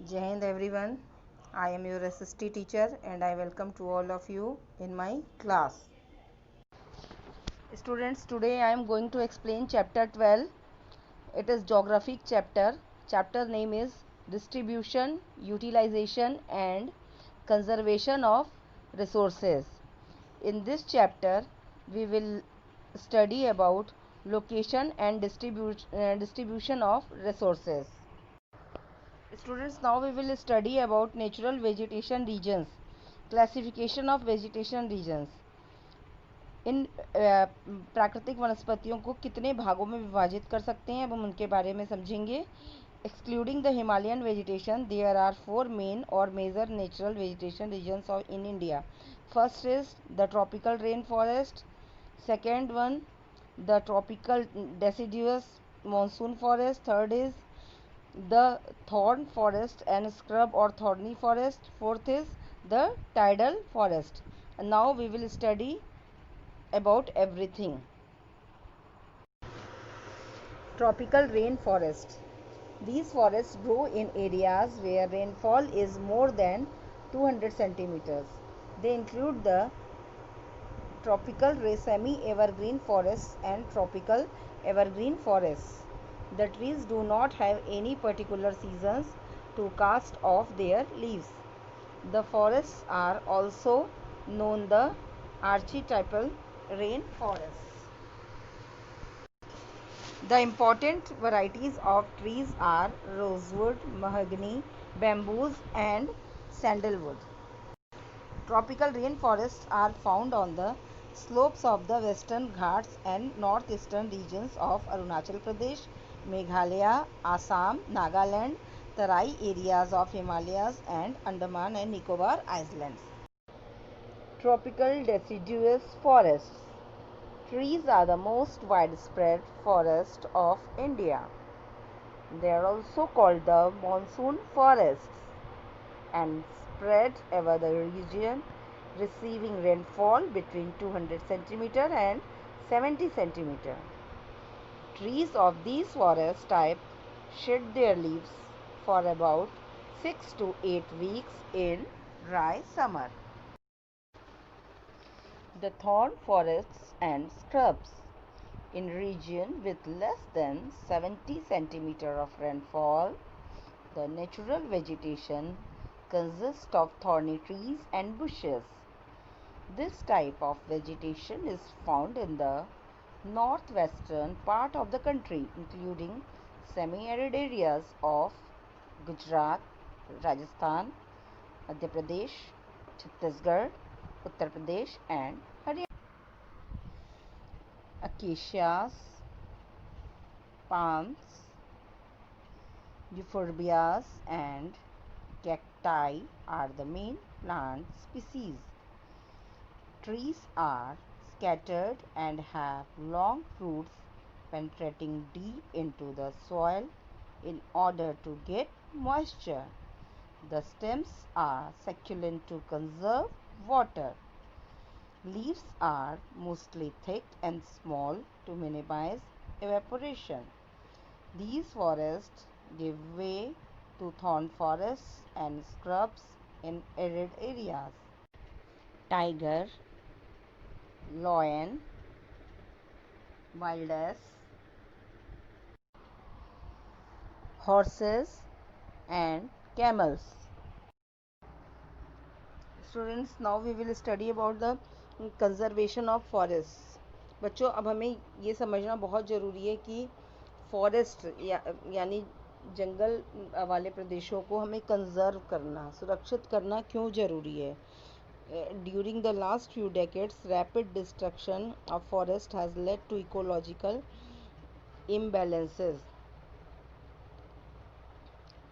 Jai Hind everyone. I am your SST teacher and I welcome to all of you in my class. Students, today I am going to explain chapter 12. It is geographic chapter. Chapter name is Distribution, Utilization and Conservation of Resources. In this chapter, we will study about location and distribution of resources. Students, now we will study about natural vegetation regions. Classification of vegetation regions. इन प्राकृतिक वनस्पतियों को कितने भागों में विभाजित कर सकते हैं, अब हम उनके बारे में समझेंगे. Excluding the Himalayan vegetation, there are 4 main or major natural vegetation regions in India. First is the tropical rainforest. Second one, the tropical deciduous monsoon forest. Third is the thorn forest and scrub or thorny forest. Fourth is the tidal forest. And now we will study about everything. Tropical rainforest. These forests grow in areas where rainfall is more than 200 centimeters. They include the tropical semi-evergreen forests and tropical evergreen forests. The trees do not have any particular seasons to cast off their leaves. The forests are also known the archetypal rainforests. The important varieties of trees are rosewood, mahogany, bamboos and sandalwood. Tropical rainforests are found on the slopes of the Western Ghats and northeastern regions of Arunachal Pradesh, Meghalaya, Assam, Nagaland, Tarai areas of Himalayas and Andaman and Nicobar Islands. Tropical deciduous forests. Trees are the most widespread forest of India. They are also called the monsoon forests and spread over the region, receiving rainfall between 200 centimeter and 70 centimeter. Trees of these forest type shed their leaves for about 6 to 8 weeks in dry summer. The thorn forests and scrubs. In region with less than 70 centimeter of rainfall, the natural vegetation consists of thorny trees and bushes. This type of vegetation is found in the northwestern part of the country, including semi-arid areas of Gujarat, Rajasthan, Madhya Pradesh, Chhattisgarh, Uttar Pradesh and Haryana. Acacias, palms, euphorbias and cacti are the main plant species. Trees are scattered and have long roots penetrating deep into the soil in order to get moisture. The stems are succulent to conserve water. Leaves are mostly thick and small to minimize evaporation. These forests give way to thorn forests and scrubs in arid areas. Tiger, lion, wildebeest, horses and camels. Students, now we will study about the conservation of forests. बच्चों, अब हमें ये समझना बहुत ज़रूरी है कि forest यानी जंगल वाले प्रदेशों को हमें कंजर्व करना, सुरक्षित करना क्यों ज़रूरी है. During the last few decades, rapid destruction of forest has led to ecological imbalances.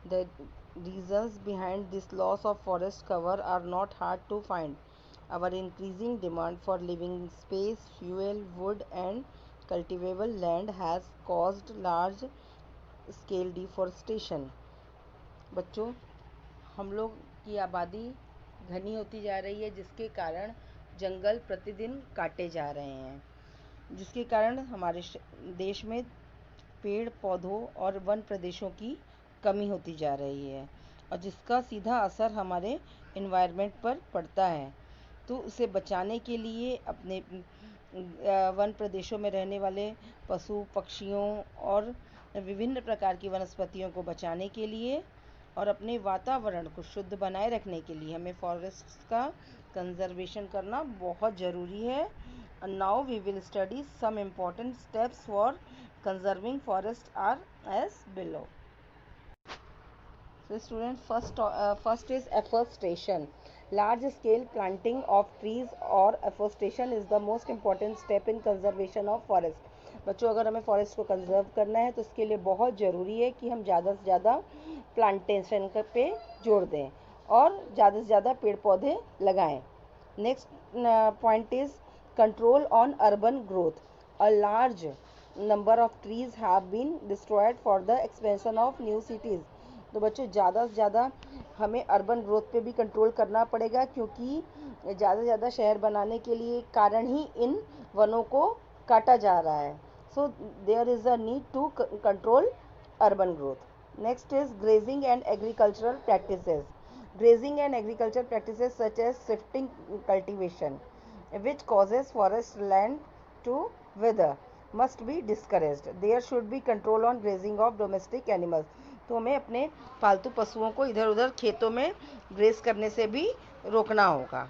The reasons behind this loss of forest cover are not hard to find. Our increasing demand for living space, fuel, wood and cultivable land has caused large scale deforestation. बच्चों, हम लोग की आबादी घनी होती जा रही है, जिसके कारण जंगल प्रतिदिन काटे जा रहे हैं, जिसके कारण हमारे देश में पेड़ पौधों और वन प्रदेशों की कमी होती जा रही है. और जिसका सीधा असर हमारे इन्वायरमेंट पर पड़ता है। तो उसे बचाने के लिए अपने वन प्रदेशों में रहने वाले पशु पक्षियों और विभिन्न प्रकार की वनस्पतियों को बचाने के लिए और अपने वातावरण को शुद्ध बनाए रखने के लिए हमें फॉरेस्ट का कंजर्वेशन करना बहुत ज़रूरी है। Now we will study some important steps for conserving forest are as below. So student, first is afforestation. Large scale planting of trees or afforestation is the most important step in conservation of forest. बच्चों, अगर हमें forest को conserve करना है तो इसके लिए बहुत ज़रूरी है कि हम ज़्यादा से ज़्यादा प्लांटेशन पे जोर दें और ज़्यादा से ज़्यादा पेड़ पौधे लगाएं। Next point is control on urban growth. A large number of trees have been destroyed for the expansion of new cities. तो बच्चों, ज़्यादा से ज़्यादा हमें अर्बन ग्रोथ पे भी कंट्रोल करना पड़ेगा, क्योंकि ज़्यादा से ज़्यादा शहर बनाने के लिए कारण ही इन वनों को काटा जा रहा है. So there is a need to control urban growth. Next is grazing and agricultural practices. Grazing and agricultural practices such as shifting cultivation, which causes forest land to wither, must be discouraged. There should be control on grazing of domestic animals. तो हमें अपने पालतू पशुओं को इधर उधर खेतों में ग्रेस करने से भी रोकना होगा.